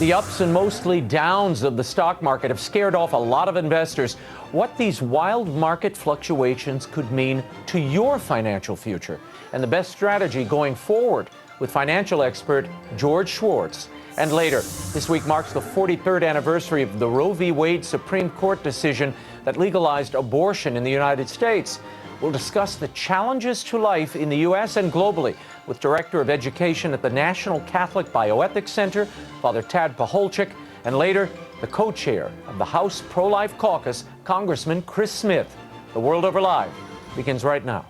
The ups and mostly downs of the stock market have scared off a lot of investors. What these wild market fluctuations could mean to your financial future and the best strategy going forward with financial expert George Schwartz. And later, this week marks the 43rd anniversary of the Roe v. Wade Supreme Court decision that legalized abortion in the United States. We'll discuss the challenges to life in the U.S. and globally with Director of Education at the National Catholic Bioethics Center, Father TAD PACHOLCZYK, and later, the co-chair of the House Pro-Life Caucus, Congressman Chris Smith. The World Over Live begins right now.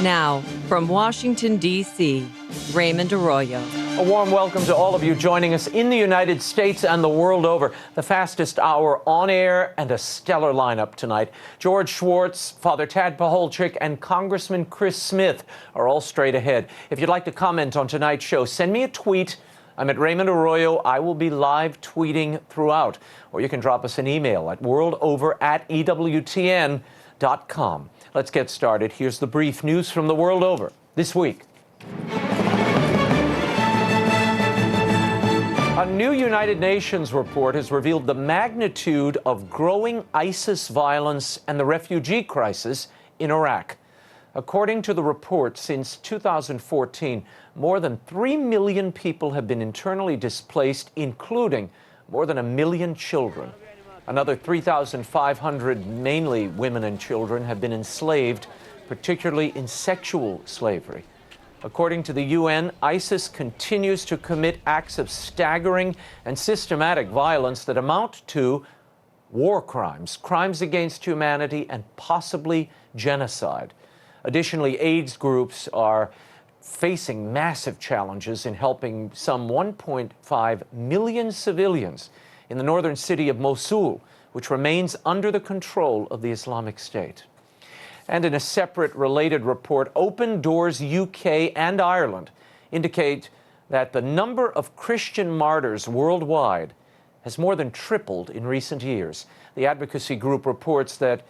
Now, from Washington, D.C., Raymond Arroyo. A warm welcome to all of you joining us in the United States and the world over. The fastest hour on air and a stellar lineup tonight. George Schwartz, Father TAD PACHOLCZYK, and Congressman Chris Smith are all straight ahead. If you'd like to comment on tonight's show, send me a tweet. I'm at Raymond Arroyo. I will be live tweeting throughout. Or you can drop us an email at worldover@EWTN.com. Let's get started. Here's the brief news from the world over this week. A new United Nations report has revealed the magnitude of growing ISIS violence and the refugee crisis in Iraq. According to the report, since 2014, more than 3 million people have been internally displaced, including more than 1 million children. Another 3,500, mainly women and children, have been enslaved, particularly in sexual slavery. According to the UN, ISIS continues to commit acts of staggering and systematic violence that amount to war crimes, crimes against humanity, and possibly genocide. Additionally, AIDS groups are facing massive challenges in helping some 1.5 million civilians in the northern city of Mosul, which remains under the control of the Islamic State. And in a separate related report, Open Doors UK and Ireland indicate that the number of Christian martyrs worldwide has more than tripled in recent years. The advocacy group reports that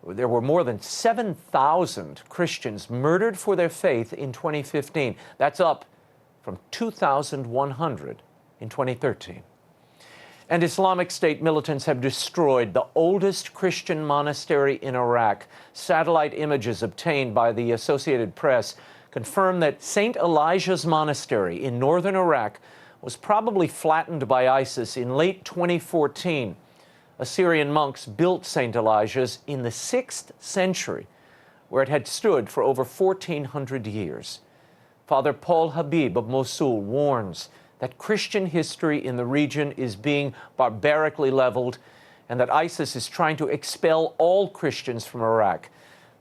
there were more than 7,000 Christians murdered for their faith in 2015. That's up from 2,100 in 2013. And Islamic State militants have destroyed the oldest Christian monastery in Iraq. Satellite images obtained by the Associated Press confirm that St. Elijah's Monastery in northern Iraq was probably flattened by ISIS in late 2014. Assyrian monks built St. Elijah's in the 6th century, where it had stood for over 1,400 years. Father Paul Habib of Mosul warns that Christian history in the region is being barbarically leveled and that ISIS is trying to expel all Christians from Iraq.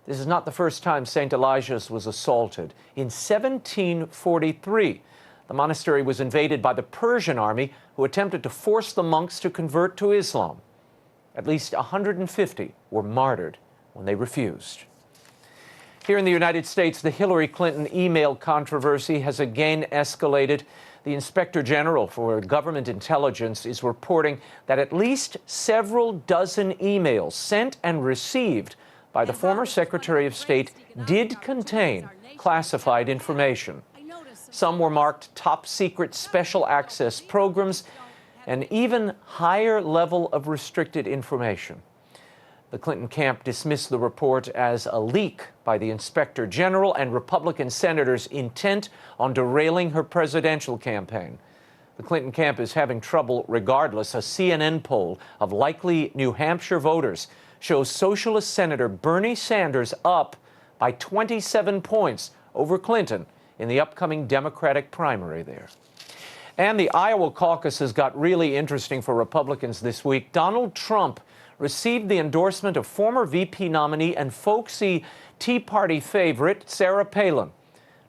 This is not the first time St. Elijah's was assaulted. In 1743, the monastery was invaded by the Persian army, who attempted to force the monks to convert to Islam. At least 150 were martyred when they refused. Here in the United States, the Hillary Clinton email controversy has again escalated. The Inspector General for Government Intelligence is reporting that at least several dozen emails sent and received by the former Secretary of State did contain classified information. Some were marked top secret special access programs and even higher level of restricted information. The Clinton camp dismissed the report as a leak by the Inspector General and Republican senators intent on derailing her presidential campaign. The Clinton camp is having trouble regardless. A CNN poll of likely New Hampshire voters shows Socialist Senator Bernie Sanders up by 27 points over Clinton in the upcoming Democratic primary there. And the Iowa caucus has got really interesting for Republicans this week. Donald Trump received the endorsement of former VP nominee and folksy Tea Party favorite Sarah Palin.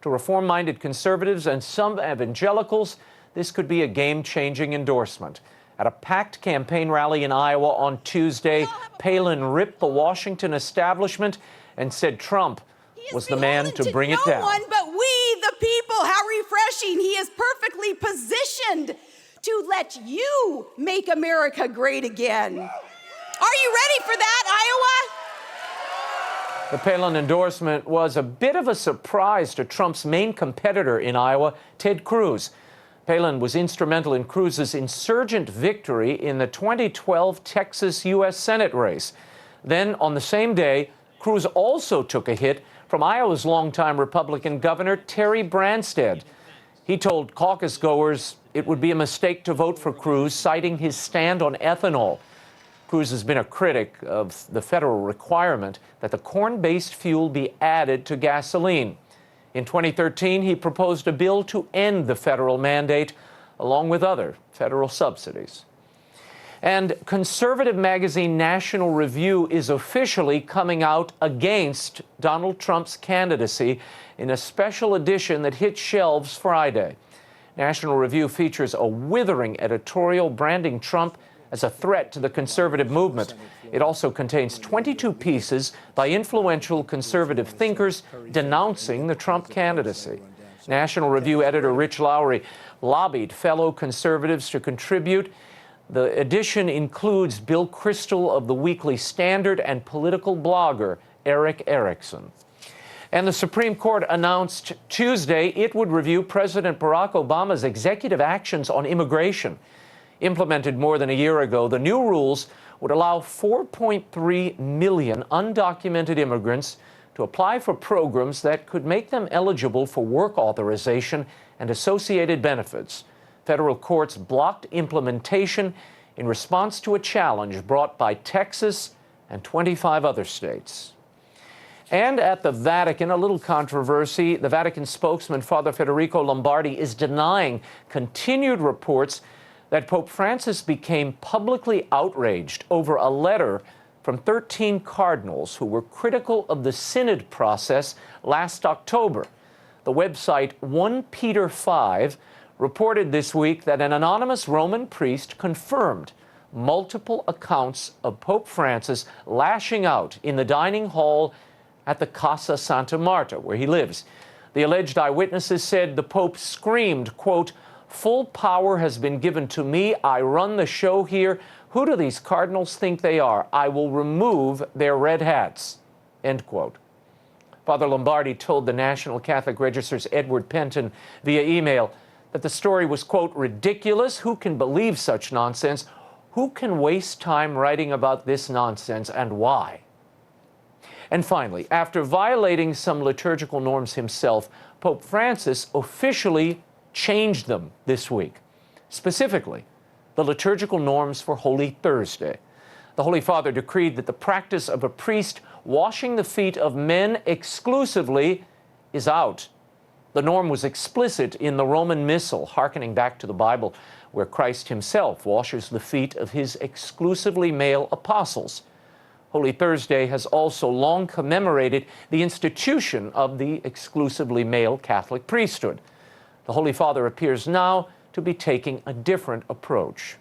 To reform-minded conservatives and some evangelicals, this could be a game-changing endorsement. At a packed campaign rally in Iowa on Tuesday, Palin ripped the Washington establishment and said Trump was the man to bring it down. No one but we, the people. is perfectly positioned to let you make America great again. Are you ready for that, Iowa? The Palin endorsement was a bit of a surprise to Trump's main competitor in Iowa, Ted Cruz. Palin was instrumental in Cruz's insurgent victory in the 2012 Texas U.S. Senate race. Then, on the same day, Cruz also took a hit from Iowa's longtime Republican Governor Terry Branstad. He told caucus goers it would be a mistake to vote for Cruz, citing his stand on ethanol. Cruz has been a critic of the federal requirement that the corn-based fuel be added to gasoline. In 2013, he proposed a bill to end the federal mandate, along with other federal subsidies. And conservative magazine National Review is officially coming out against Donald Trump's candidacy in a special edition that hit shelves Friday. National Review features a withering editorial branding Trump as a threat to the conservative movement. It also contains 22 pieces by influential conservative thinkers denouncing the Trump candidacy. National Review editor Rich Lowry lobbied fellow conservatives to contribute. The edition includes Bill Kristol of the Weekly Standard and political blogger Eric Erickson. And the Supreme Court announced Tuesday it would review President Barack Obama's executive actions on immigration. Implemented more than a year ago, the new rules would allow 4.3 million undocumented immigrants to apply for programs that could make them eligible for work authorization and associated benefits. Federal courts blocked implementation in response to a challenge brought by Texas and 25 other states. And at the Vatican, a little controversy. The Vatican spokesman, Father Federico Lombardi, is denying continued reports that Pope Francis became publicly outraged over a letter from 13 cardinals who were critical of the synod process last October. The website 1 Peter 5 reported this week that an anonymous Roman priest confirmed multiple accounts of Pope Francis lashing out in the dining hall at the Casa Santa Marta, where he lives. The alleged eyewitnesses said the Pope screamed, quote, "Full power has been given to me. I run the show here. Who do these cardinals think they are? I will remove their red hats," end quote. Father Lombardi told the National Catholic Register's Edward Penton via email that the story was, quote, "ridiculous. Who can believe such nonsense? Who can waste time writing about this nonsense, and why?" And finally, after violating some liturgical norms himself, Pope Francis officially changed them this week. Specifically, the liturgical norms for Holy Thursday. The Holy Father decreed that the practice of a priest washing the feet of men exclusively is out. The norm was explicit in the Roman Missal, hearkening back to the Bible, where Christ himself washes the feet of his exclusively male apostles. Holy Thursday has also long commemorated the institution of the exclusively male Catholic priesthood. The Holy Father appears now to be taking a different approach.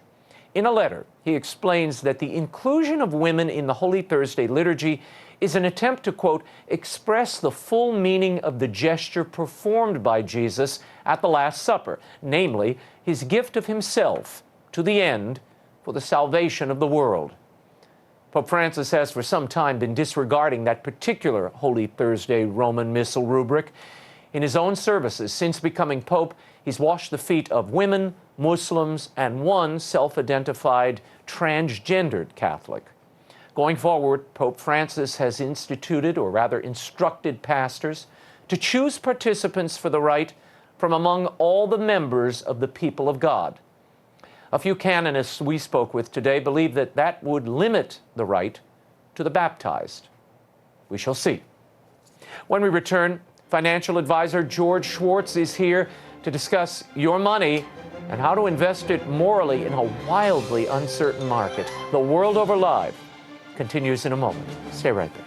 In a letter, he explains that the inclusion of women in the Holy Thursday liturgy is an attempt to, quote, express the full meaning of the gesture performed by Jesus at the Last Supper, namely, his gift of himself to the end for the salvation of the world. Pope Francis has for some time been disregarding that particular Holy Thursday Roman Missal rubric. In his own services since becoming Pope, he's washed the feet of women, Muslims, and one self-identified transgendered Catholic. Going forward, Pope Francis has instituted, or rather instructed, pastors to choose participants for the rite from among all the members of the people of God. A few canonists we spoke with today believe that that would limit the rite to the baptized. We shall see. When we return, financial advisor George Schwartz is here to discuss your money and how to invest it morally in a wildly uncertain market. The World Over Live continues in a moment. Stay right there.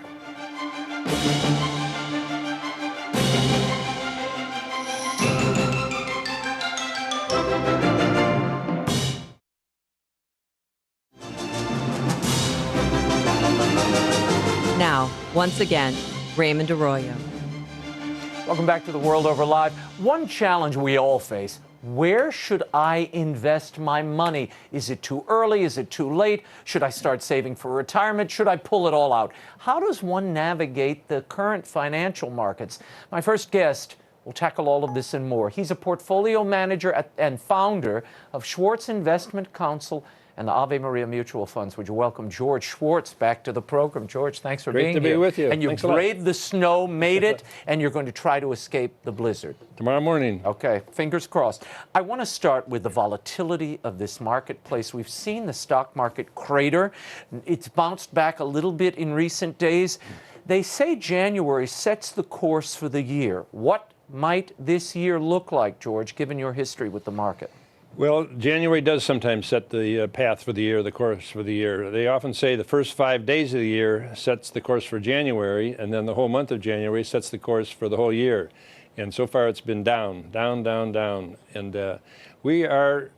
Now, once again, Raymond Arroyo. Welcome back to The World Over Live. One challenge we all face: where should I invest my money? Is it too early? Is it too late? Should I start saving for retirement? Should I pull it all out? How does one navigate the current financial markets? My first guest will tackle all of this and more. He's a portfolio manager and founder of Schwartz Investment Counsel and the Ave Maria Mutual Funds. Would you welcome George Schwartz back to the program? George, thanks for being here. Great to be with you. And you Thanks a lot. braved the snow, made it, and you're going to try to escape the blizzard. Tomorrow morning. Okay, fingers crossed. I want to start with the volatility of this marketplace. We've seen the stock market crater. It's bounced back a little bit in recent days. They say January sets the course for the year. What might this year look like, George, given your history with the market? Well, January does sometimes set the path for the year, the course for the year. They often say the first 5 days of the year sets the course for January, and then the whole month of January sets the course for the whole year. And so far it's been down, down, down, down. And we are,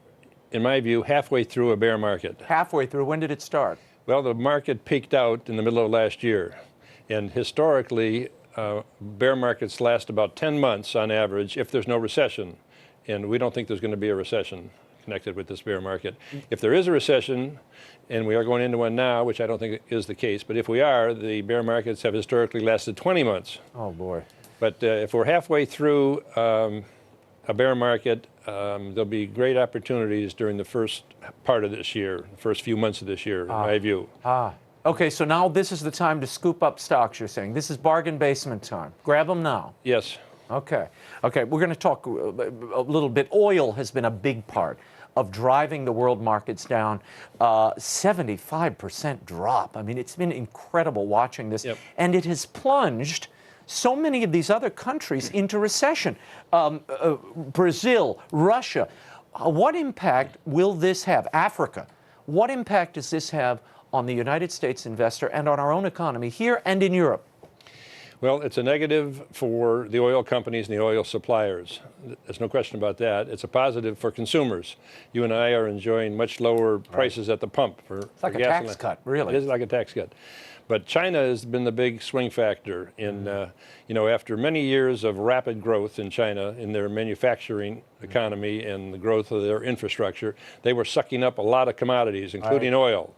in my view, halfway through a bear market. Halfway through. When did it start? Well, the market peaked out in the middle of last year. And historically, bear markets last about 10 months on average if there's no recession. And we don't think there's going to be a recession connected with this bear market. If there is a recession, and we are going into one now, which I don't think is the case, but if we are, the bear markets have historically lasted 20 months. Oh, boy. But if we're halfway through a bear market, there'll be great opportunities during the first part of this year, the first few months of this year, in my view. Okay, so now this is the time to scoop up stocks, you're saying. This is bargain basement time. Grab them now. Yes. Okay, we're going to talk a little bit. Oil has been a big part of driving the world markets down. 75% drop. I mean, it's been incredible watching this. Yep. And it has plunged so many of these other countries into recession. Brazil, Russia. What impact will this have? Africa. What impact does this have on the United States investor and on our own economy here and in Europe? Well, it's a negative for the oil companies and the oil suppliers. There's no question about that. It's a positive for consumers. You and I are enjoying much lower prices at the pump for It's like a gasoline. tax cut, really. It is like a tax cut. But China has been the big swing factor in, after many years of rapid growth in China in their manufacturing economy and the growth of their infrastructure, they were sucking up a lot of commodities, including oil.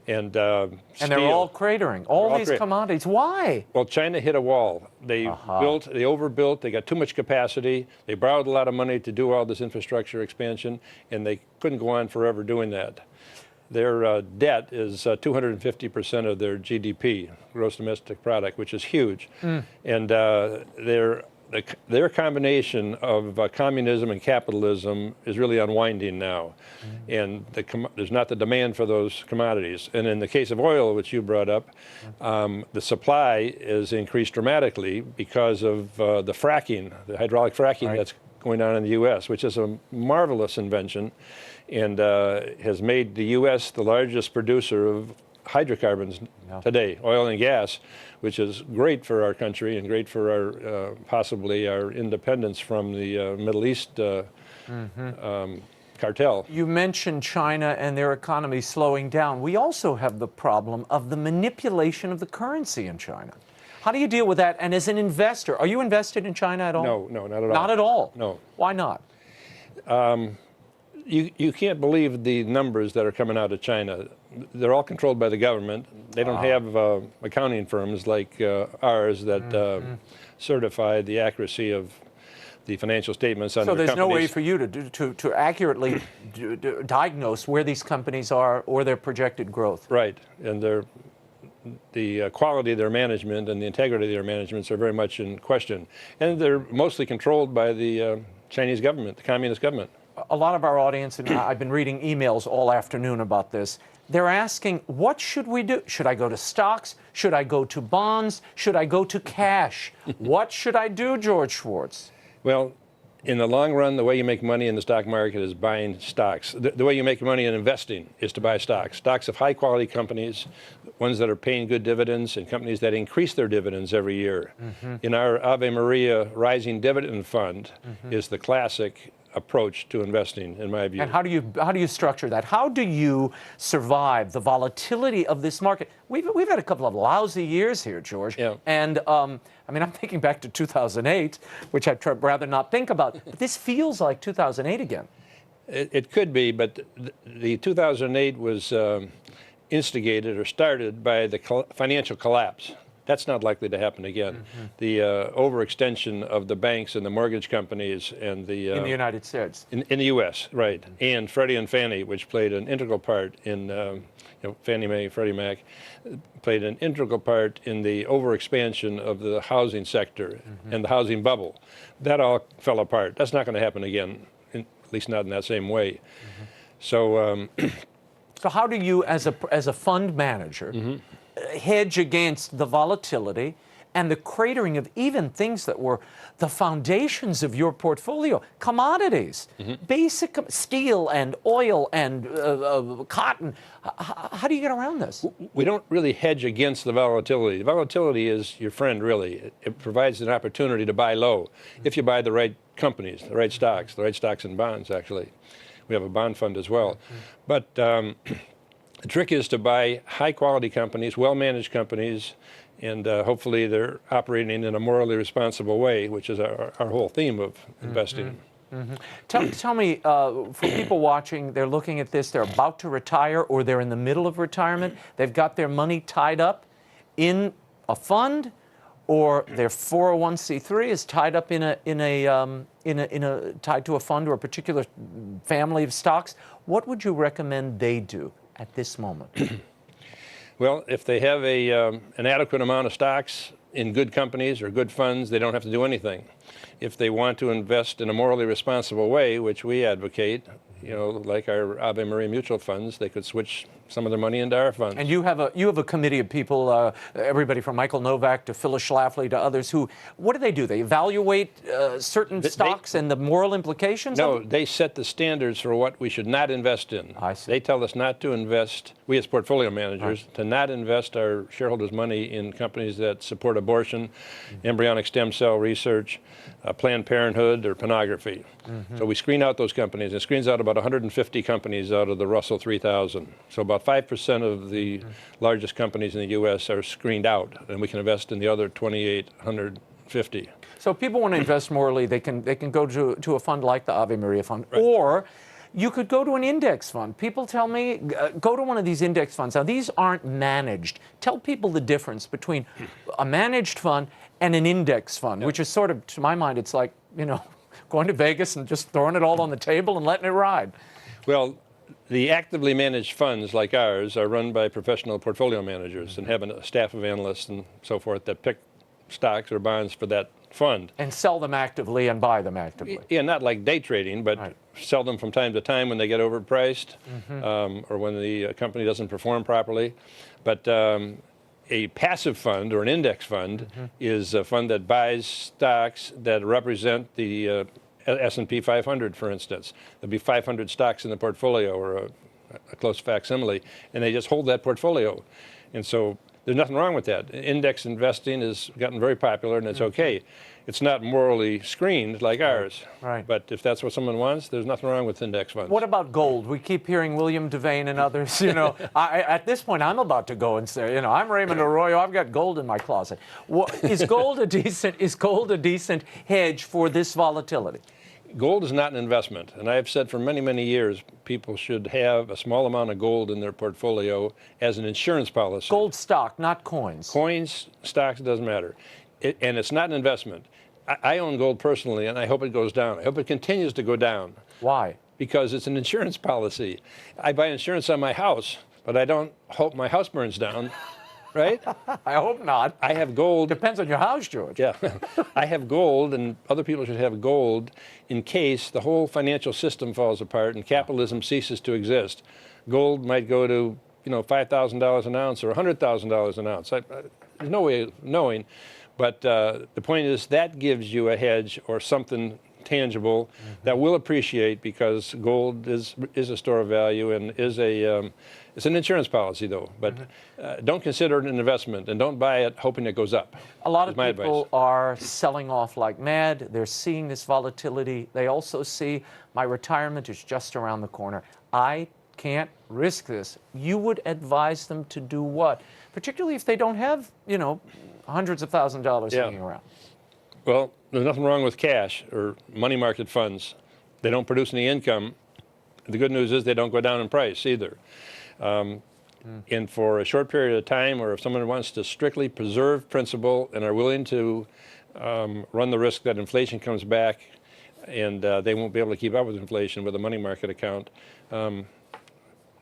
And they're all cratering, all these commodities. Why? Well, China hit a wall. They overbuilt, they got too much capacity, they borrowed a lot of money to do all this infrastructure expansion, and they couldn't go on forever doing that. Their debt is 250% of their GDP, gross domestic product, which is huge. And their combination of communism and capitalism is really unwinding now. And there's not the demand for those commodities. And in the case of oil, which you brought up, the supply is increased dramatically because of the fracking, the hydraulic fracking that's going on in the U.S., which is a marvelous invention and has made the U.S. the largest producer of hydrocarbons today, oil and gas, which is great for our country and great for our possibly our independence from the Middle East cartel. You mentioned China and their economy slowing down. We also have the problem of the manipulation of the currency in China. How do you deal with that? And as an investor, are you invested in China at all? No, not at all. Not at all? No. Why not? You can't believe the numbers that are coming out of China. They're all controlled by the government. They don't have accounting firms like ours that certify the accuracy of the financial statements on their companies. So there's no way for you to accurately diagnose where these companies are or their projected growth. Right, and the quality of their management and the integrity of their managements are very much in question. And they're mostly controlled by the Chinese government, the communist government. A lot of our audience, and I've been reading emails all afternoon about this, they're asking, what should we do? Should I go to stocks? Should I go to bonds? Should I go to cash? What should I do, George Schwartz? Well, in the long run, the way you make money in the stock market is buying stocks. The way you make money in investing is to buy stocks. Stocks of high-quality companies, ones that are paying good dividends, and companies that increase their dividends every year. In our Ave Maria Rising Dividend Fund is the classic approach to investing, in my view. And how do you structure that? How do you survive the volatility of this market? We've had a couple of lousy years here, George. Yeah. And I mean, I'm thinking back to 2008, which I'd rather not think about. But this feels like 2008 again. It could be, but the 2008 was instigated or started by the financial collapse. That's not likely to happen again. Mm-hmm. The overextension of the banks and the mortgage companies and the... in the United States. In the U.S., right. Mm-hmm. And Freddie and Fannie, which played an integral part in, Fannie Mae, Freddie Mac, played an integral part in the overexpansion of the housing sector mm-hmm. and the housing bubble. That all fell apart. That's not going to happen again, at least not in that same way. Mm-hmm. So... So how do you, as a fund manager, mm-hmm. hedge against the volatility and the cratering of even things that were the foundations of your portfolio, commodities, mm-hmm. basic steel and oil and cotton? How do you get around this? We don't really hedge against the volatility. The volatility is your friend, really. It provides an opportunity to buy low mm-hmm. if you buy the right companies, the right stocks and bonds, actually. We have a bond fund as well. Mm-hmm. But the trick is to buy high-quality companies, well-managed companies, and hopefully they're operating in a morally responsible way, which is our whole theme of investing. Mm-hmm. Mm-hmm. Tell me, for people watching, they're looking at this, they're about to retire or they're in the middle of retirement, they've got their money tied up in a fund, or their 401c3 is tied up tied to a fund or a particular family of stocks. What would you recommend they do at this moment? Well, if they have an adequate amount of stocks in good companies or good funds, they don't have to do anything. If they want to invest in a morally responsible way, which we advocate, like our Ave Maria mutual funds, they could switch some of their money into our funds. And you have a committee of people, everybody from Michael Novak to Phyllis Schlafly to others, who, what do? They evaluate certain stocks and the moral implications? No, they set the standards for what we should not invest in. I see. They tell us not to invest, we as portfolio managers, to not invest our shareholders' money in companies that support abortion, embryonic stem cell research, Planned Parenthood, or pornography. Mm-hmm. So we screen out those companies. It screens out about 150 companies out of the Russell 3000. So about 5% of the largest companies in the U.S. are screened out, and we can invest in the other 2,850. So if people want to invest morally, they can go to a fund like the Ave Maria Fund, right. Or you could go to an index fund. People tell me, go to one of these index funds. Now, these aren't managed. Tell people the difference between a managed fund and an index fund, which is sort of, to my mind, it's like, going to Vegas and just throwing it all on the table and letting it ride. Well, the actively managed funds like ours are run by professional portfolio managers and have a staff of analysts and so forth that pick stocks or bonds for that fund. And sell them actively and buy them actively. Yeah, not like day trading, but right. Sell them from time to time when they get overpriced or when the company doesn't perform properly. But a passive fund or an index fund is a fund that buys stocks that represent the S&P 500, for instance. There'll be 500 stocks in the portfolio or a close facsimile, and they just hold that portfolio. And so there's nothing wrong with that. Index investing has gotten very popular, and it's okay. It's not morally screened like ours. Right. But if that's what someone wants, there's nothing wrong with index funds. What about gold? We keep hearing William Devane and others. At this point, I'm about to go and say, I'm Raymond Arroyo. I've got gold in my closet. Is gold a decent hedge for this volatility? Gold is not an investment, and I have said for many, many years people should have a small amount of gold in their portfolio as an insurance policy. Gold stock, not coins. Coins, stocks, it doesn't matter. And it's not an investment. I own gold personally, and I hope it goes down. I hope it continues to go down. Why? Because it's an insurance policy. I buy insurance on my house, but I don't hope my house burns down. Right? I hope not. I have gold. Depends on your house, George. Yeah. I have gold, and other people should have gold in case the whole financial system falls apart and capitalism ceases to exist. Gold might go to, $5,000 an ounce or $100,000 an ounce. There's no way of knowing. But the point is that gives you a hedge or something tangible that will appreciate, because gold is a store of value and is it's an insurance policy, though. But don't consider it an investment, and don't buy it hoping it goes up. A lot of my people advice. are selling off like mad. They're seeing this volatility. They also see my retirement is just around the corner. I can't risk this. You would advise them to do what? Particularly if they don't have, hundreds of thousands of dollars hanging around. Well, there's nothing wrong with cash or money market funds. They don't produce any income. The good news is they don't go down in price either. And for a short period of time, or if someone wants to strictly preserve principal and are willing to run the risk that inflation comes back and they won't be able to keep up with inflation with a money market account,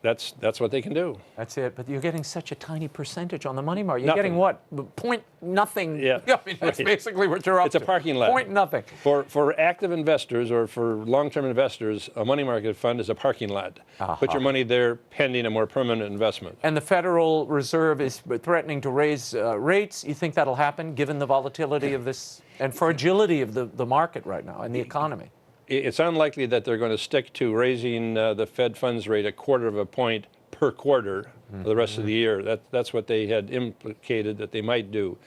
that's what they can do. That's it. But you're getting such a tiny percentage on the money market. You're Nothing. getting what? Point nothing. Yeah. I mean, that's basically what you're up It's a to. parking lot. Point nothing. For active investors or for long-term investors, a money market fund is a parking lot. Put your money there pending a more permanent investment. And the Federal Reserve is threatening to raise rates. You think that'll happen given the volatility of this and fragility of the market right now and the economy? It's unlikely that they're going to stick to raising the Fed funds rate a quarter of a point per quarter for the rest of the year. That's what they had implicated that they might do.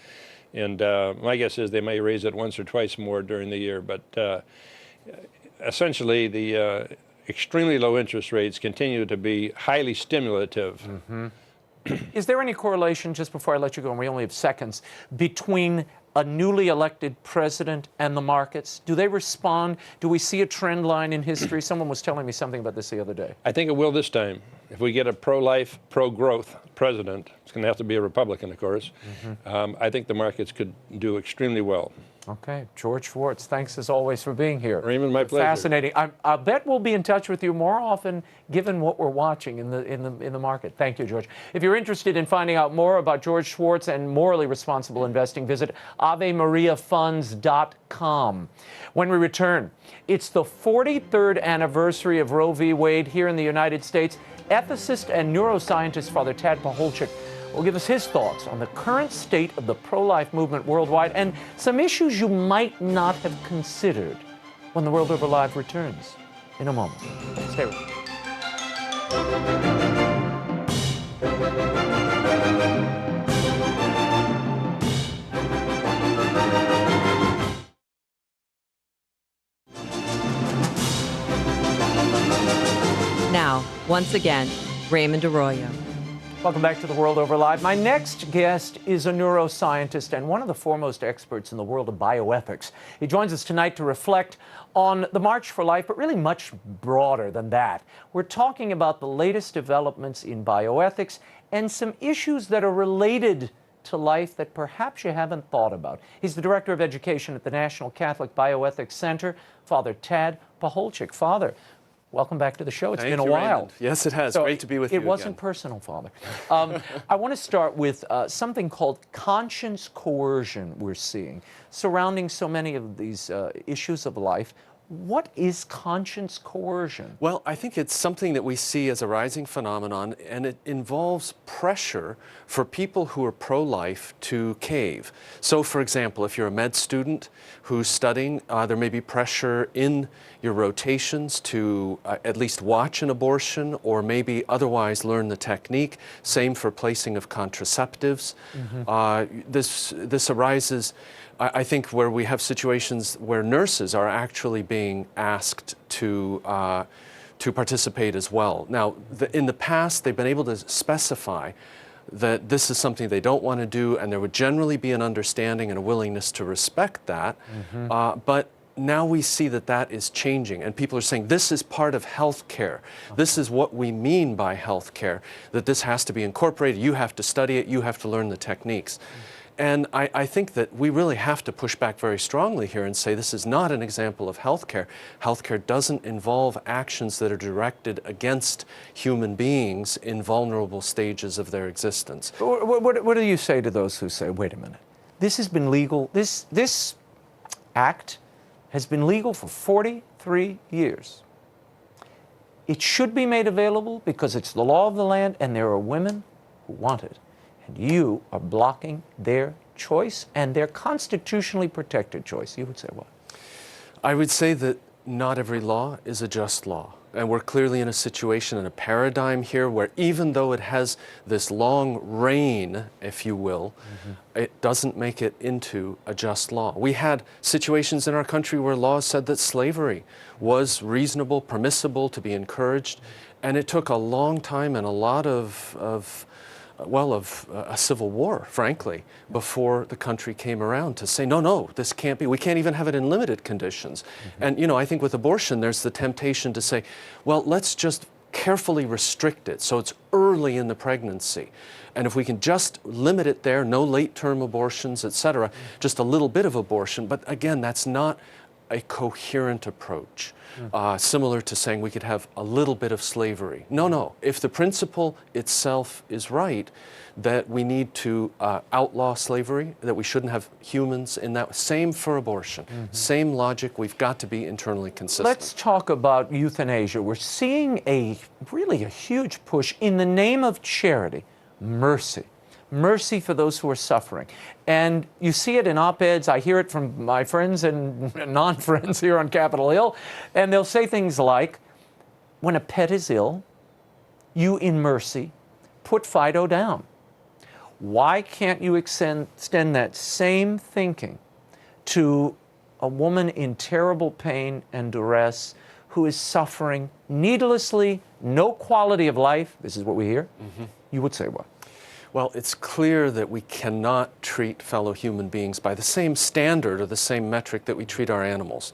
And my guess is they may raise it once or twice more during the year. But essentially, the extremely low interest rates continue to be highly stimulative. Is there any correlation, just before I let you go, and we only have seconds, between a newly elected president and the markets? Do they respond? Do we see a trend line in history? Someone was telling me something about this the other day. I think it will this time. If we get a pro-life, pro-growth president, it's going to have to be a Republican, of course, I think the markets could do extremely well. Okay. George Schwartz, thanks as always for being here. Raymond, my pleasure. Fascinating. I bet we'll be in touch with you more often, given what we're watching in the market. Thank you, George. If you're interested in finding out more about George Schwartz and morally responsible investing, visit AveMariaFunds.com. When we return, it's the 43rd anniversary of Roe v. Wade here in the United States. Ethicist and neuroscientist Father TAD PACHOLCZYK will give us his thoughts on the current state of the pro-life movement worldwide and some issues you might not have considered when the World Over Live returns in a moment. Stay with us. Now, once again, Raymond Arroyo. Welcome back to the World Over Live. My next guest is a neuroscientist and one of the foremost experts in the world of bioethics. He joins us tonight to reflect on the March for Life, but really much broader than that. We're talking about the latest developments in bioethics and some issues that are related to life that perhaps you haven't thought about. He's the Director of Education at the National Catholic Bioethics Center, Father TAD PACHOLCZYK. Father, welcome back to the show. It's been a while. Raymond. Yes, it has. Great to be with you again. It wasn't personal, Father. I want to start with something called conscience coercion we're seeing surrounding so many of these issues of life. What is conscience coercion? Well, I think it's something that we see as a rising phenomenon, and it involves pressure for people who are pro-life to cave. So, for example, if you're a med student who's studying, there may be pressure in your rotations to at least watch an abortion or maybe otherwise learn the technique. Same for placing of contraceptives. This arises, I think, where we have situations where nurses are actually being asked to participate as well. Now, in the past, they've been able to specify that this is something they don't want to do, and there would generally be an understanding and a willingness to respect that. But now we see that that is changing, and people are saying this is part of health care. This is what we mean by health care, that this has to be incorporated. You have to study it. You have to learn the techniques. And I think that we really have to push back very strongly here and say this is not an example of healthcare. Healthcare doesn't involve actions that are directed against human beings in vulnerable stages of their existence. What do you say to those who say, wait a minute, this has been legal, this act has been legal for 43 years. It should be made available because it's the law of the land and there are women who want it. And you are blocking their choice and their constitutionally protected choice. You would say what? I would say that not every law is a just law. And we're clearly in a situation, in a paradigm here, where even though it has this long reign, if you will, it doesn't make it into a just law. We had situations in our country where laws said that slavery was reasonable, permissible, to be encouraged. And it took a long time and a lot of a civil war, frankly, before the country came around to say, no, this can't be. We can't even have it in limited conditions. And, I think with abortion, there's the temptation to say, well, let's just carefully restrict it so it's early in the pregnancy. And if we can just limit it there, no late-term abortions, et cetera, just a little bit of abortion. But again, that's not a coherent approach. Similar to saying we could have a little bit of slavery. No. If the principle itself is right, that we need to outlaw slavery, that we shouldn't have humans in that. Same for abortion. Same logic. We've got to be internally consistent. Let's talk about euthanasia. We're seeing really a huge push in the name of charity, mercy. Mercy for those who are suffering. And you see it in op-eds. I hear it from my friends and non-friends here on Capitol Hill. And they'll say things like, when a pet is ill, you in mercy put Fido down. Why can't you extend that same thinking to a woman in terrible pain and duress who is suffering needlessly, no quality of life? This is what we hear. You would say what? Well, it's clear that we cannot treat fellow human beings by the same standard or the same metric that we treat our animals.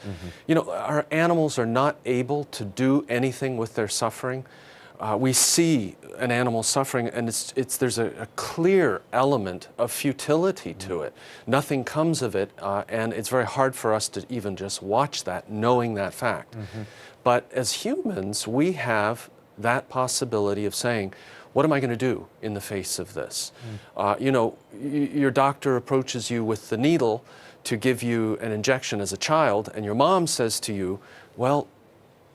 Our animals are not able to do anything with their suffering. We see an animal suffering, and there's a clear element of futility to it. Nothing comes of it, and it's very hard for us to even just watch that, knowing that fact. But as humans, we have that possibility of saying, what am I going to do in the face of this? Your doctor approaches you with the needle to give you an injection as a child, and your mom says to you, well,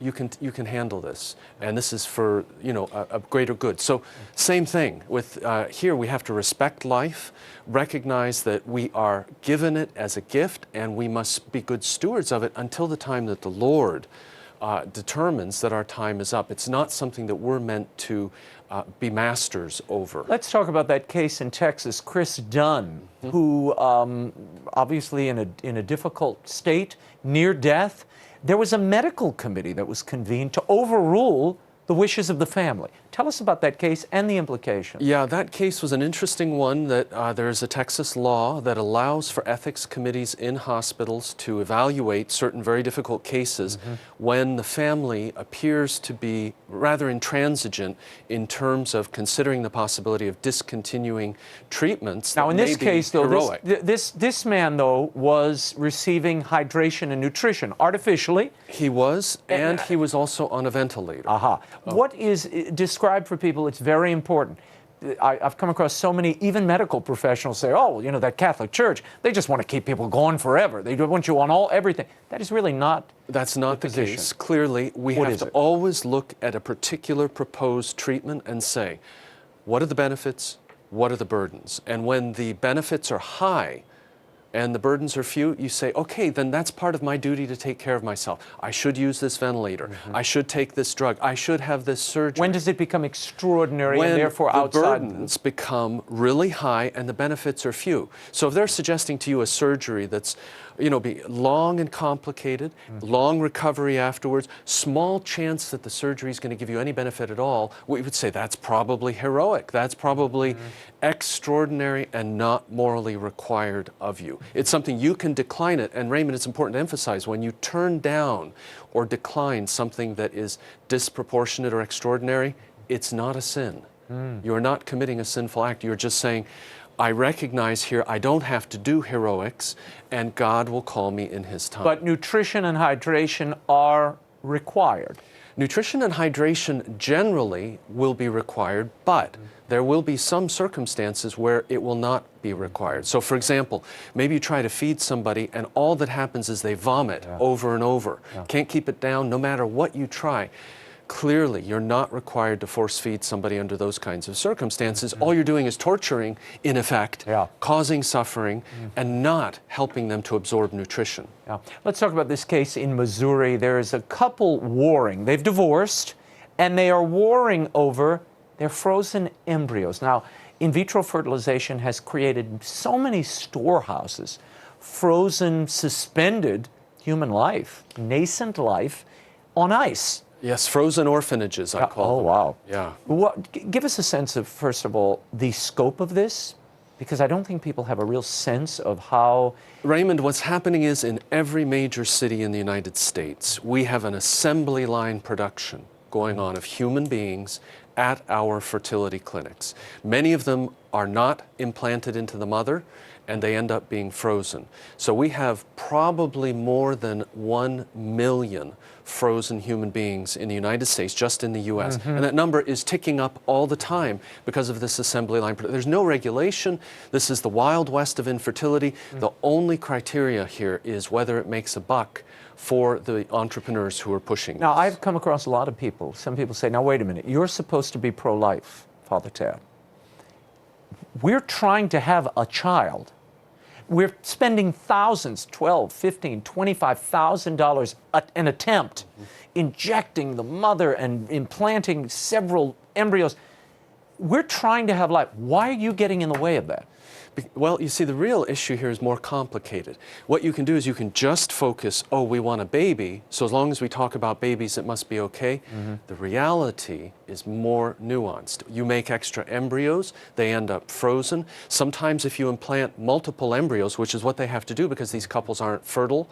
you can handle this, and this is for a greater good. So same thing with here. We have to respect life, recognize that we are given it as a gift, and we must be good stewards of it until the time that the Lord determines that our time is up. It's not something that we're meant to be masters over. Let's talk about that case in Texas, Chris Dunn, who obviously in a difficult state, near death. There was a medical committee that was convened to overrule the wishes of the family. Tell us about that case and the implications. Yeah, that case was an interesting one. That there is a Texas law that allows for ethics committees in hospitals to evaluate certain very difficult cases when the family appears to be rather intransigent in terms of considering the possibility of discontinuing treatments. Now, in this case, though, this man, though, was receiving hydration and nutrition artificially. He was, and he was also on a ventilator. What is described for people? It's very important. I've come across so many, even medical professionals say, oh, that Catholic Church, they just want to keep people going forever. They want you on everything. That is really not That's not the case. Clearly, we have to always look at a particular proposed treatment and say, what are the benefits? What are the burdens? And when the benefits are high and the burdens are few, you say, okay, then that's part of my duty to take care of myself. I should use this ventilator. I should take this drug. I should have this surgery. When does it become extraordinary and therefore outside? When the burdens become really high and the benefits are few. So if they're suggesting to you a surgery that's be long and complicated, long recovery afterwards, small chance that the surgery is going to give you any benefit at all, we would say that's probably heroic. That's probably extraordinary and not morally required of you. It's something you can decline it. And Raymond, it's important to emphasize, when you turn down or decline something that is disproportionate or extraordinary, it's not a sin. You're not committing a sinful act. You're just saying, I recognize here I don't have to do heroics, and God will call me in His time. But nutrition and hydration are required. Nutrition and hydration generally will be required, but there will be some circumstances where it will not be required. So for example, maybe you try to feed somebody and all that happens is they vomit over and over. Can't keep it down no matter what you try. clearly, you're not required to force feed somebody under those kinds of circumstances. All you're doing is torturing, in effect, causing suffering, and not helping them to absorb nutrition. Yeah. Let's talk about this case in Missouri. There is a couple warring. They've divorced, and they are warring over their frozen embryos. Now, in vitro fertilization has created so many storehouses, frozen, suspended human life, nascent life, on ice. Yes, frozen orphanages, I call them. Oh, wow. Yeah. Give us a sense of, first of all, the scope of this, because I don't think people have a real sense of how... Raymond, what's happening is in every major city in the United States, we have an assembly line production going on of human beings at our fertility clinics. Many of them are not implanted into the mother, and they end up being frozen. So we have probably more than 1 million frozen human beings in the United States, just in the US. And that number is ticking up all the time because of this assembly line. There's no regulation. This is the Wild West of infertility. The only criteria here is whether it makes a buck for the entrepreneurs who are pushing Now, this. I've come across a lot of people. Some people say, now, wait a minute, you're supposed to be pro-life, Father Tad. We're trying to have a child. We're spending thousands, $12,000, $15,000, $25,000 an attempt, injecting the mother and implanting several embryos. We're trying to have life. Why are you getting in the way of that? Well, you see, the real issue here is more complicated. What you can do is you can just focus, oh, we want a baby, so as long as we talk about babies, it must be okay. The reality is more nuanced. You make extra embryos, they end up frozen. Sometimes if you implant multiple embryos, which is what they have to do because these couples aren't fertile,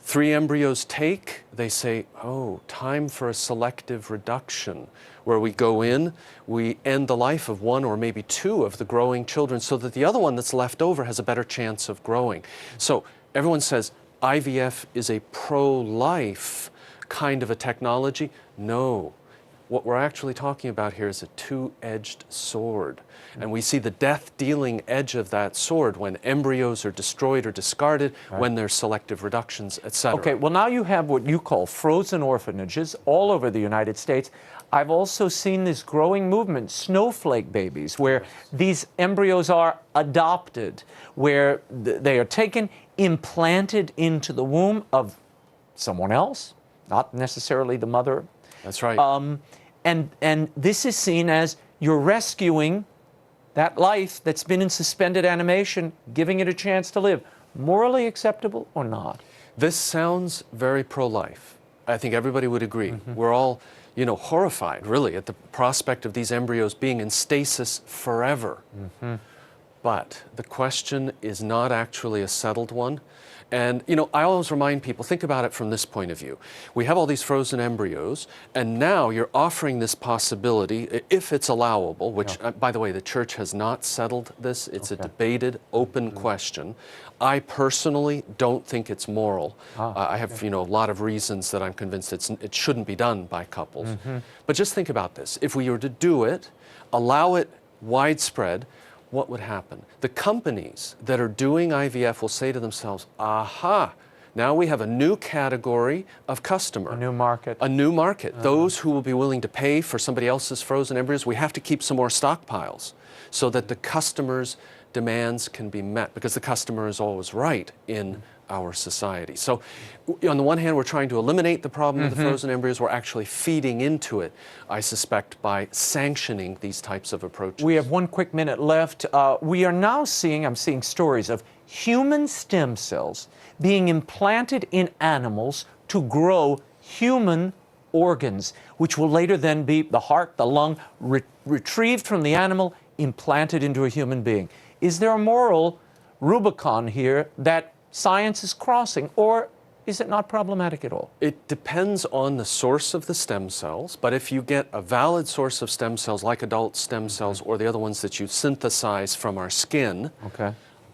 3 embryos take, they say, oh, time for a selective reduction, where we go in, we end the life of 1 or maybe 2 of the growing children so that the other one that's left over has a better chance of growing. So everyone says IVF is a pro-life kind of a technology. No. What we're actually talking about here is a two-edged sword. And we see the death-dealing edge of that sword when embryos are destroyed or discarded, when there's selective reductions, etc. Okay, well, now you have what you call frozen orphanages all over the United States. I've also seen this growing movement, snowflake babies, where these embryos are adopted, where they are taken, implanted into the womb of someone else, not necessarily the mother. That's right. And this is seen as you're rescuing that life that's been in suspended animation, giving it a chance to live. Morally acceptable or not? This sounds very pro-life. I think everybody would agree. We're all, horrified, really, at the prospect of these embryos being in stasis forever. But the question is not actually a settled one. And, I always remind people, think about it from this point of view. We have all these frozen embryos, and now you're offering this possibility, if it's allowable, which, by the way, the church has not settled this. It's a debated, open question. I personally don't think it's moral. I have, a lot of reasons that I'm convinced it shouldn't be done by couples. But just think about this. If we were to do it, allow it widespread, what would happen? The companies that are doing IVF will say to themselves, aha, now we have a new category of customer. A new market. A new market. Those who will be willing to pay for somebody else's frozen embryos. We have to keep some more stockpiles so that the customer's demands can be met, because the customer is always right in our society. So on the one hand, we're trying to eliminate the problem of the frozen embryos. We're actually feeding into it, I suspect, by sanctioning these types of approaches. We have 1 quick minute left. We are now seeing, I'm seeing stories of human stem cells being implanted in animals to grow human organs, which will later then be the heart, the lung, retrieved from the animal, implanted into a human being. Is there a moral Rubicon here that science is crossing, or is it not problematic at all? It depends on the source of the stem cells, but if you get a valid source of stem cells like adult stem cells or the other ones that you synthesize from our skin,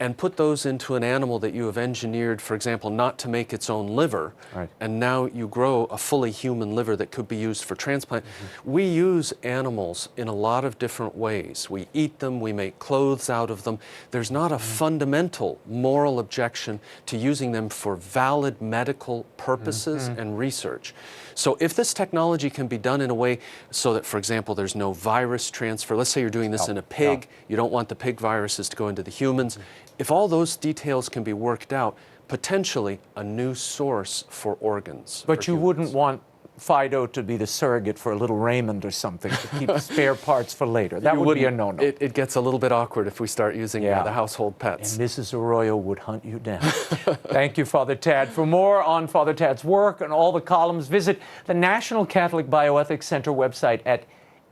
and put those into an animal that you have engineered, for example, not to make its own liver, right. and now you grow a fully human liver that could be used for transplant. We use animals in a lot of different ways. We eat them, we make clothes out of them. There's not a fundamental moral objection to using them for valid medical purposes and research. So if this technology can be done in a way so that, for example, there's no virus transfer, let's say you're doing this in a pig, you don't want the pig viruses to go into the humans. If all those details can be worked out, potentially a new source for organs. But you wouldn't want Fido to be the surrogate for a little Raymond or something to keep spare parts for later. That would be a no-no. It gets a little bit awkward if we start using the household pets. And Mrs. Arroyo would hunt you down. Thank you, Father Tad. For more on Father Tad's work and all the columns, visit the National Catholic Bioethics Center website at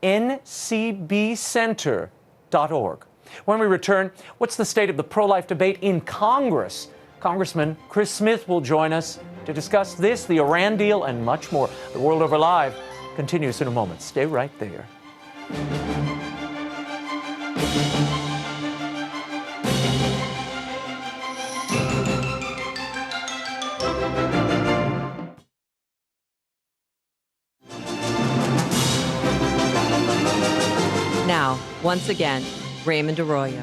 ncbcenter.org. When we return, what's the state of the pro-life debate in Congress? Congressman Chris Smith will join us to discuss this, the Iran deal, and much more. The World Over Live continues in a moment. Stay right there. Now, once again, Raymond Arroyo.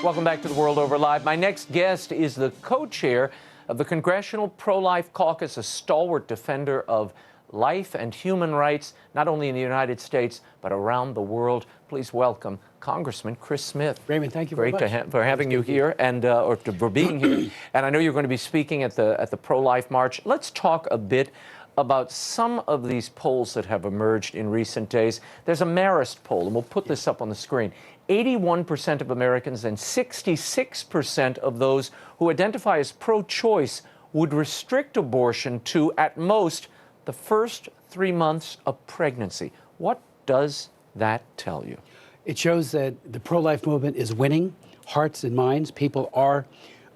Welcome back to the World Over Live. My next guest is the co-chair of the Congressional Pro-Life Caucus, a stalwart defender of life and human rights, not only in the United States, but around the world. Please welcome Congressman Chris Smith. Raymond, thank you very much. Great for having you here and for being here. And I know you're going to be speaking at the Pro-Life March. Let's talk a bit about some of these polls that have emerged in recent days. There's a Marist poll, and we'll put this up on the screen. 81% of Americans and 66% of those who identify as pro-choice would restrict abortion to, at most, the first 3 months of pregnancy. What does that tell you? It shows that the pro-life movement is winning hearts and minds. People are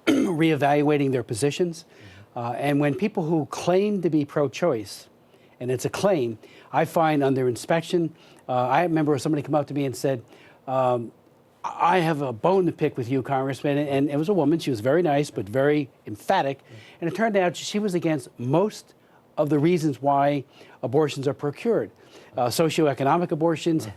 reevaluating their positions. And when people who claim to be pro-choice, and it's a claim, I find on their inspection, I remember somebody come up to me and said, I have a bone to pick with you, Congressman. And it was a woman. She was very nice, but very emphatic. And it turned out she was against most of the reasons why abortions are procured. Socioeconomic abortions,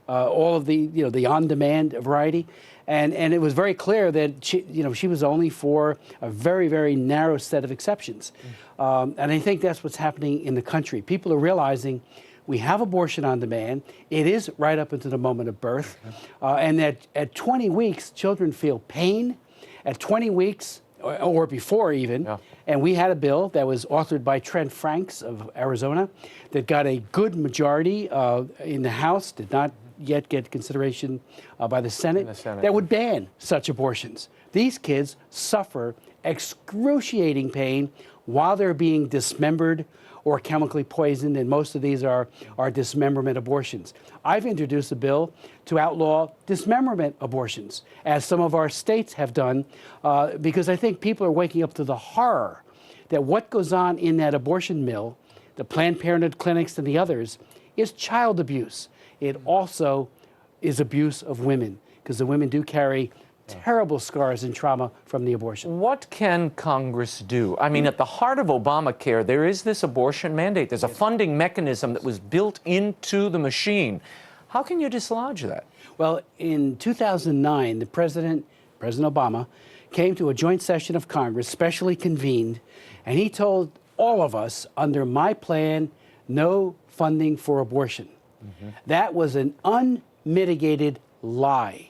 all of the, the on-demand variety. And it was very clear that she was only for a very, very narrow set of exceptions. And I think that's what's happening in the country. People are realizing we have abortion on demand. It is right up into the moment of birth. And that at 20 weeks, children feel pain. At 20 weeks, or before even, and we had a bill that was authored by Trent Franks of Arizona that got a good majority in the House, did not yet get consideration by the Senate, that would ban such abortions. These kids suffer excruciating pain while they're being dismembered or chemically poisoned, and most of these are dismemberment abortions. I've introduced a bill to outlaw dismemberment abortions, as some of our states have done, because I think people are waking up to the horror that what goes on in that abortion mill, the Planned Parenthood clinics and the others, is child abuse. It also is abuse of women, because the women do carry terrible scars and trauma from the abortion. What can Congress do? I mean, at the heart of Obamacare, there is this abortion mandate. There's a funding mechanism that was built into the machine. How can you dislodge that? Well, in 2009, the President Obama, came to a joint session of Congress, specially convened, and he told all of us, under my plan, no funding for abortion. That was an unmitigated lie.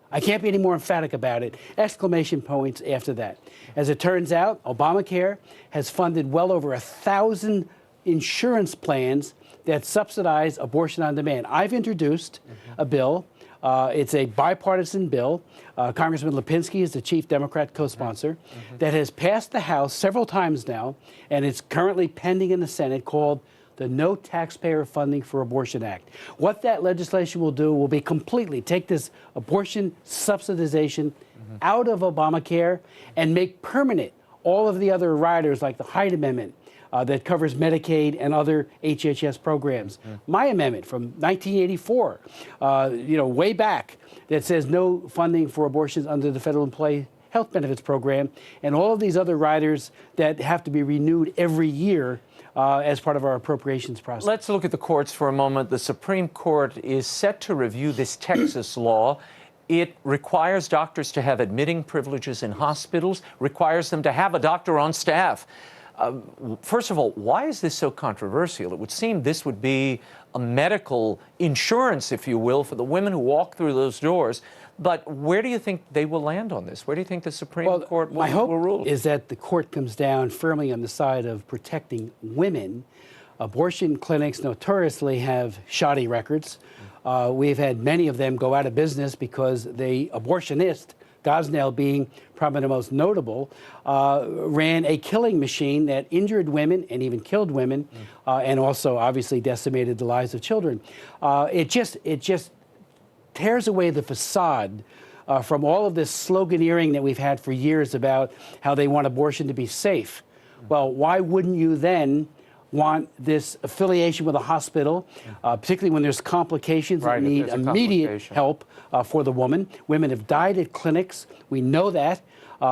I can't be any more emphatic about it. Exclamation points after that. As it turns out, Obamacare has funded well over 1,000 insurance plans that subsidize abortion on demand. I've introduced a bill. It's a bipartisan bill. Congressman Lipinski is the chief Democrat co-sponsor that has passed the House several times now, and it's currently pending in the Senate, called the No Taxpayer Funding for Abortion Act. What that legislation will do will be completely take this abortion subsidization out of Obamacare and make permanent all of the other riders like the Hyde Amendment, that covers Medicaid and other HHS programs. My amendment from 1984, way back, that says no funding for abortions under the Federal Employee Health Benefits Program, and all of these other riders that have to be renewed every year as part of our appropriations process. Let's look at the courts for a moment. The Supreme Court is set to review this Texas law. It requires doctors to have admitting privileges in hospitals, requires them to have a doctor on staff. First of all, why is this so controversial? It would seem this would be a medical insurance, if you will, for the women who walk through those doors. But where do you think they will land on this? Where do you think the Supreme Court will rule? My hope is that the court comes down firmly on the side of protecting women. Abortion clinics notoriously have shoddy records. We've had many of them go out of business because the abortionist, Gosnell being probably the most notable, ran a killing machine that injured women and even killed women, and also obviously decimated the lives of children. It just tears away the facade from all of this sloganeering that we've had for years about how they want abortion to be safe. Well, why wouldn't you then want this affiliation with a hospital, particularly when there's complications that need immediate help for the woman? Women have died at clinics. We know that.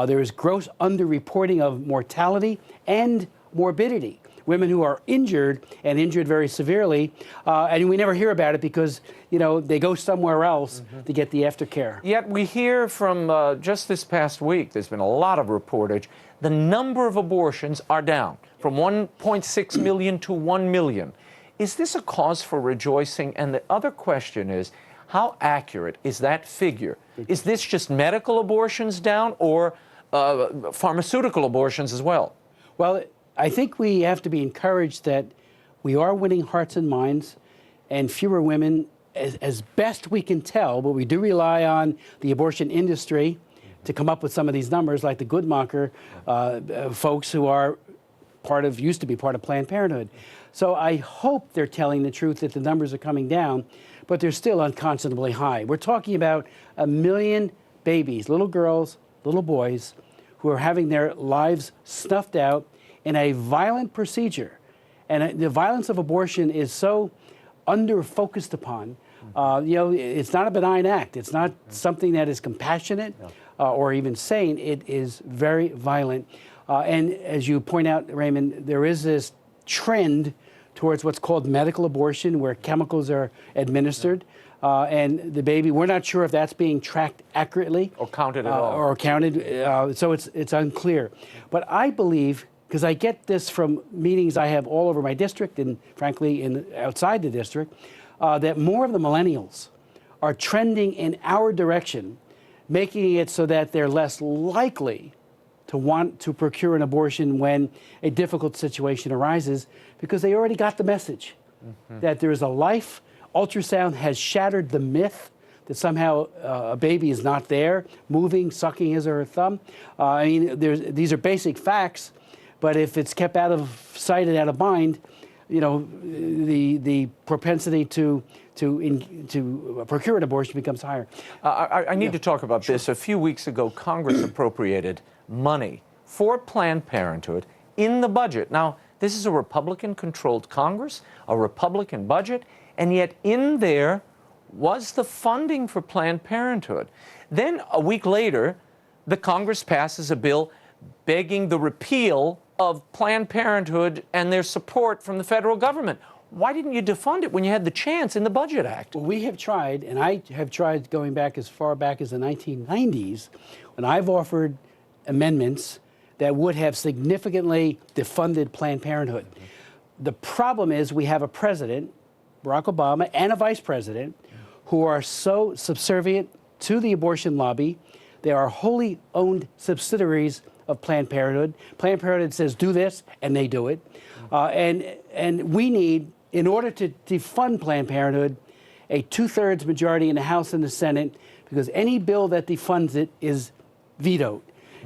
There is gross underreporting of mortality and morbidity. Women who are injured and injured very severely, and we never hear about it because, they go somewhere else to get the aftercare. Yet we hear from just this past week, there's been a lot of reportage, the number of abortions are down from 1.6 million to 1 million. Is this a cause for rejoicing? And the other question is, how accurate is that figure? Is this just medical abortions down or pharmaceutical abortions as well? Well, I think we have to be encouraged that we are winning hearts and minds, and fewer women, as best we can tell, but we do rely on the abortion industry to come up with some of these numbers, like the Goodmacher folks who are used to be part of Planned Parenthood. So I hope they're telling the truth that the numbers are coming down, but they're still unconscionably high. We're talking about 1 million babies, little girls, little boys, who are having their lives snuffed out in a violent procedure. And the violence of abortion is so under-focused upon. It's not a benign act. It's not something that is compassionate or even sane. It is very violent. And as you point out, Raymond, there is this trend towards what's called medical abortion, where chemicals are administered. And the baby, we're not sure if that's being tracked accurately. Or counted at all. So it's unclear. But I believe, because I get this from meetings I have all over my district and frankly outside the district, that more of the millennials are trending in our direction, making it so that they're less likely to want to procure an abortion when a difficult situation arises, because they already got the message that there is a life. Ultrasound has shattered the myth that somehow a baby is not there, moving, sucking his or her thumb. These are basic facts, but if it's kept out of sight and out of mind, the propensity to procure an abortion becomes higher. I need to talk about this. A few weeks ago, Congress appropriated money for Planned Parenthood in the budget. Now, this is a Republican-controlled Congress, a Republican budget, and yet in there was the funding for Planned Parenthood. Then a week later, the Congress passes a bill begging the repeal of Planned Parenthood and their support from the federal government. Why didn't you defund it when you had the chance in the Budget Act? Well, we have tried, and I have tried going back as far back as the 1990s, when I've offered amendments that would have significantly defunded Planned Parenthood. The problem is we have a president, Barack Obama, and a vice president who are so subservient to the abortion lobby. They are wholly owned subsidiaries of Planned Parenthood. Planned Parenthood says do this, and they do it. And we need, in order to defund Planned Parenthood, a 2/3 majority in the House and the Senate, because any bill that defunds it is vetoed.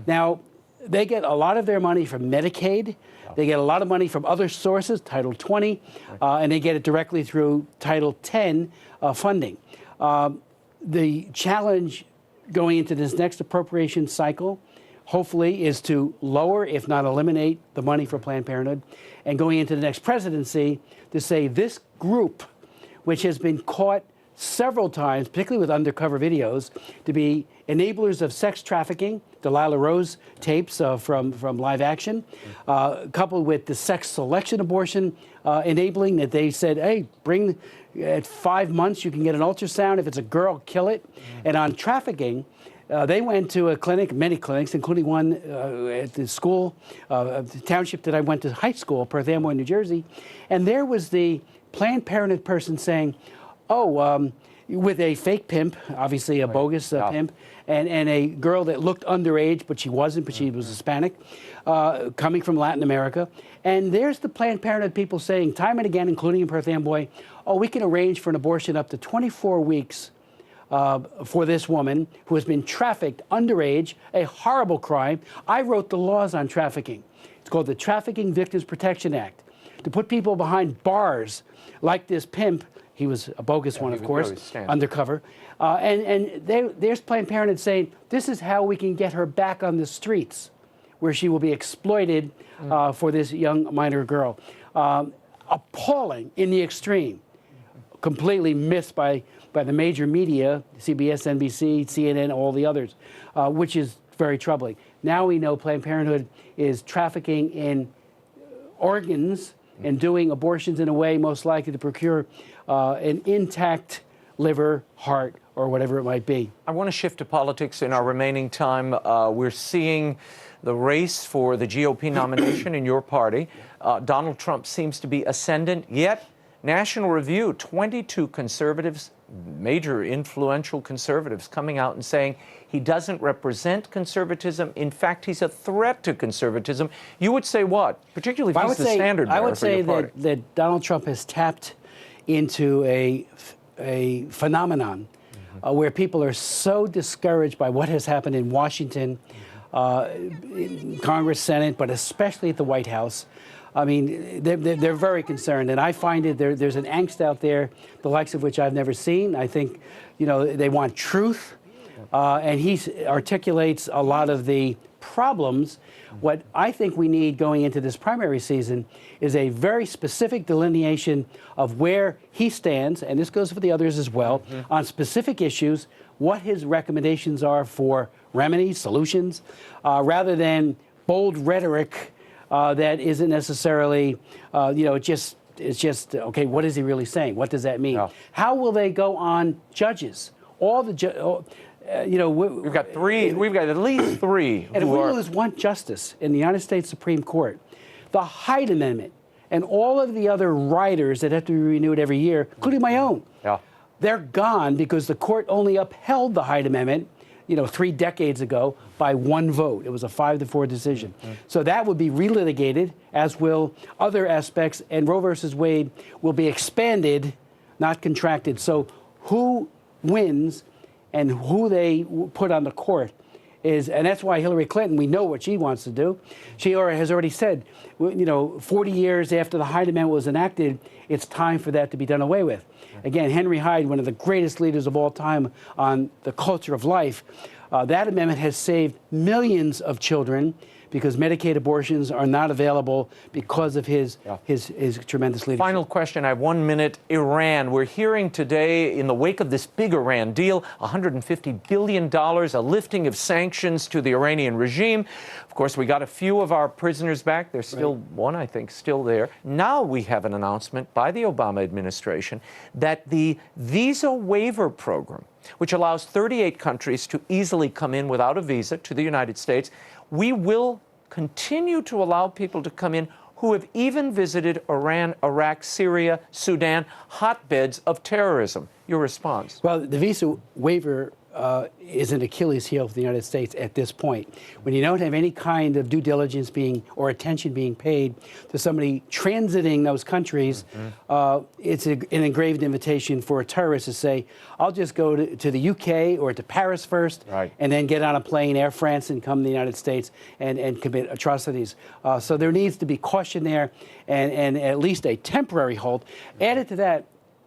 Now, they get a lot of their money from Medicaid. They get a lot of money from other sources, Title 20, and they get it directly through Title 10 funding. The challenge going into this next appropriation cycle, hopefully, is to lower, if not eliminate, the money for Planned Parenthood, and going into the next presidency to say this group, which has been caught several times, particularly with undercover videos, to be enablers of sex trafficking, Delilah Rose tapes from Live Action, coupled with the sex selection abortion enabling that they said, hey, bring, at 5 months you can get an ultrasound. If it's a girl, kill it. And on trafficking, they went to a clinic, many clinics, including one at the school, the township that I went to high school, Perth Amboy, New Jersey, and there was the Planned Parenthood person saying, with a fake pimp, obviously a bogus pimp, and a girl that looked underage, but she wasn't, but she was Hispanic, coming from Latin America. And there's the Planned Parenthood people saying time and again, including in Perth Amboy, we can arrange for an abortion up to 24 weeks for this woman who has been trafficked underage, a horrible crime. I wrote the laws on trafficking. It's called the Trafficking Victims Protection Act, to put people behind bars like this pimp. He was a bogus one, of course, undercover. And there's Planned Parenthood saying, this is how we can get her back on the streets, where she will be exploited for this young minor girl. Appalling in the extreme. Completely missed by the major media, CBS, NBC, CNN, all the others, which is very troubling. Now we know Planned Parenthood is trafficking in organs and doing abortions in a way most likely to procure an intact liver, heart, or whatever it might be. I want to shift to politics in our remaining time. We're seeing the race for the GOP nomination in your party. Donald Trump seems to be ascendant, yet National Review, 22 conservatives, major influential conservatives, coming out and saying he doesn't represent conservatism. In fact, he's a threat to conservatism. You would say what? Particularly if he's the standard bearer for your party. I would say that Donald Trump has tapped into a phenomenon where people are so discouraged by what has happened in Washington, in Congress, Senate, but especially at the White House. I mean, they're very concerned, and I find there's an angst out there, the likes of which I've never seen. I think, they want truth, and he articulates a lot of the problems. What I think we need going into this primary season is a very specific delineation of where he stands, and this goes for the others as well, on specific issues, what his recommendations are for remedies, solutions, rather than bold rhetoric that isn't necessarily, it's just, okay, what is he really saying? What does that mean? Yeah. How will they go on judges? All the we've got three. We've got at least three. And if we lose one justice in the United States Supreme Court, the Hyde Amendment and all of the other riders that have to be renewed every year, including my own, they're gone because the court only upheld the Hyde Amendment, 3 decades ago by one vote. It was a 5-4 decision. So that would be relitigated, as will other aspects, and Roe versus Wade will be expanded, not contracted. So who wins and who they put on the court and that's why Hillary Clinton, we know what she wants to do. She has already said, 40 years after the Hyde Amendment was enacted, it's time for that to be done away with. Again, Henry Hyde, one of the greatest leaders of all time on the culture of life, that amendment has saved millions of children because Medicaid abortions are not available because of his tremendous leadership. Final question, I have 1 minute. Iran. We're hearing today, in the wake of this big Iran deal, $150 billion, a lifting of sanctions to the Iranian regime. Of course, we got a few of our prisoners back. There's still one, I think, still there. Now we have an announcement by the Obama administration that the visa waiver program, which allows 38 countries to easily come in without a visa to the United States, we will continue to allow people to come in who have even visited Iran, Iraq, Syria, Sudan, hotbeds of terrorism. Your response? Well, the visa waiver is an Achilles heel for the United States at this point. When you don't have any kind of due diligence or attention being paid to somebody transiting those countries, it's an engraved invitation for a terrorist to say, I'll just go to the UK or to Paris first, and then get on a plane, Air France, and come to the United States and commit atrocities. So there needs to be caution there and at least a temporary hold. Added to that,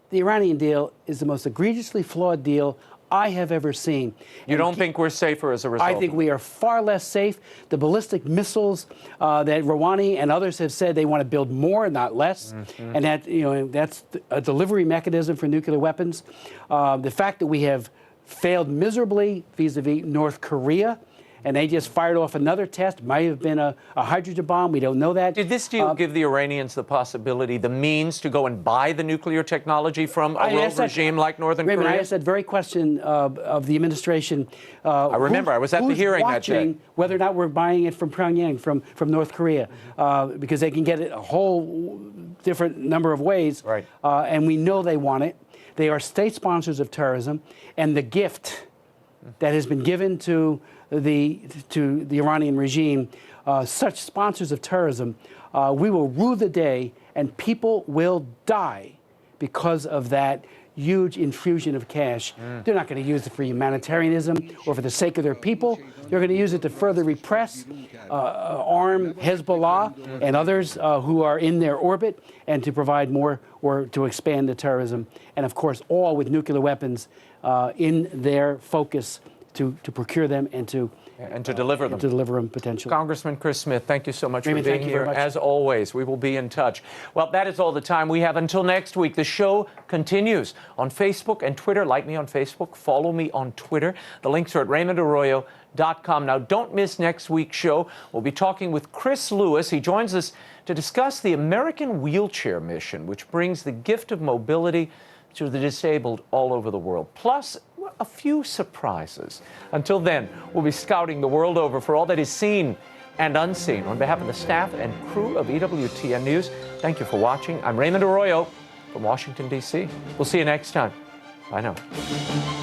the Iranian deal is the most egregiously flawed deal I have ever seen. You don't think we're safer as a result? I think we are far less safe. The ballistic missiles that Rouhani and others have said they want to build more, not less, and that that's a delivery mechanism for nuclear weapons. The fact that we have failed miserably vis-a-vis North Korea, and they just fired off another test, might have been a hydrogen bomb. We don't know that. Did this deal give the Iranians the possibility, the means to go and buy the nuclear technology from a rogue regime like Northern Raymond, Korea? I asked that very question of the administration. I remember. I was at the hearing that day. Watching whether or not we're buying it from Pyongyang, from North Korea, because they can get it a whole different number of ways. Right. And we know they want it. They are state sponsors of terrorism, and the gift that has been given to the Iranian regime, such sponsors of terrorism, we will rue the day, and people will die because of that huge infusion of cash. They're not going to use it for humanitarianism or for the sake of their people. They're going to use it to further repress, arm Hezbollah and others who are in their orbit, and to provide more or to expand the terrorism. And of course, all with nuclear weapons in their focus to procure them and to deliver them. To deliver them potentially. Congressman Chris Smith, thank you so much Raymond, for being thank you here. very much. As always, we will be in touch. Well, that is all the time we have until next week. The show continues on Facebook and Twitter. Like me on Facebook, follow me on Twitter. The links are at RaymondArroyo.com. Now, don't miss next week's show. We'll be talking with Chris Lewis. He joins us to discuss the American Wheelchair Mission, which brings the gift of mobility to the disabled all over the world. Plus, a few surprises. Until then, we'll be scouting the world over for all that is seen and unseen. On behalf of the staff and crew of EWTN News, thank you for watching. I'm Raymond Arroyo from Washington, D.C. We'll see you next time. Bye now.